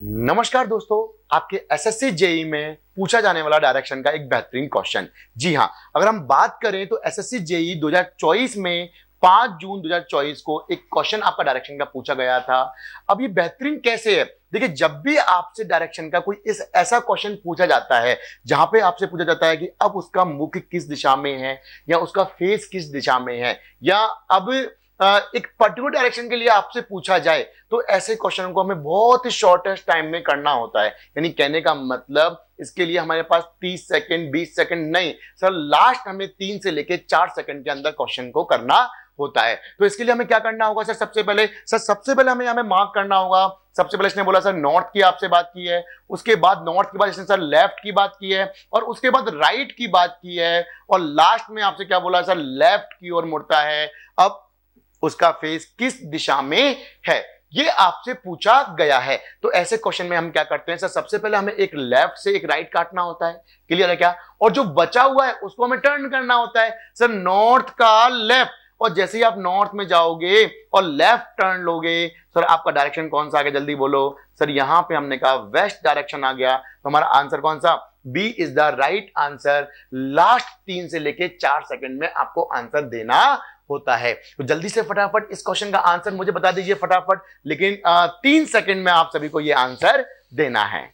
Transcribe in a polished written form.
नमस्कार दोस्तों, आपके एसएससी जेई में पूछा जाने वाला डायरेक्शन का एक बेहतरीन क्वेश्चन। जी हां, अगर हम बात करें तो एसएससी जेई 2024 में 5 जून 2024 को एक क्वेश्चन आपका डायरेक्शन का पूछा गया था। अब ये बेहतरीन कैसे है? देखिए, जब भी आपसे डायरेक्शन का कोई इस ऐसा क्वेश्चन पूछा जाता है जहां पे आपसे पूछा जाता है कि अब उसका मुख किस दिशा में है या उसका फेस किस दिशा में है, या अब एक पर्टिकुलर डायरेक्शन के लिए आपसे पूछा जाए, तो ऐसे क्वेश्चन को हमें बहुत ही शॉर्टेस्ट टाइम में करना होता है। यानी कहने का मतलब, इसके लिए हमारे पास 30 सेकंड 20 सेकंड नहीं सर, लास्ट हमें 3 से लेके 4 सेकंड के अंदर क्वेश्चन को करना होता है। तो इसके लिए हमें क्या करना होगा सर? सबसे पहले हमें यहां मार्क करना होगा। सबसे पहले इसने बोला सर नॉर्थ की आपसे बात की है, उसके बाद नॉर्थ के बाद इसने सर लेफ्ट की बात की है, और उसके बाद राइट की बात की है, और लास्ट में आपसे क्या बोला सर? लेफ्ट की ओर मुड़ता है। अब उसका फेस किस दिशा में है, ये आपसे पूछा गया है। तो ऐसे क्वेश्चन में हम क्या करते हैं सर? सबसे पहले हमें एक लेफ्ट से एक राइट काटना होता है। क्लियर है क्या? और जो बचा हुआ है उसको हमें टर्न करना होता है सर, नॉर्थ का लेफ्ट। और जैसे ही आप नॉर्थ में जाओगे और लेफ्ट टर्न लोगे सर, आपका डायरेक्शन कौन सा आ गया? जल्दी बोलो सर। यहां पे हमने कहा वेस्ट डायरेक्शन आ गया। तो हमारा आंसर कौन सा? B is the right answer. Last 3 से लेके 4 सेकंड में आपको आंसर देना होता है। तो जल्दी से फटाफट इस क्वेश्चन का आंसर मुझे बता दीजिए फटाफट, लेकिन 3 सेकंड में आप सभी को यह आंसर देना है।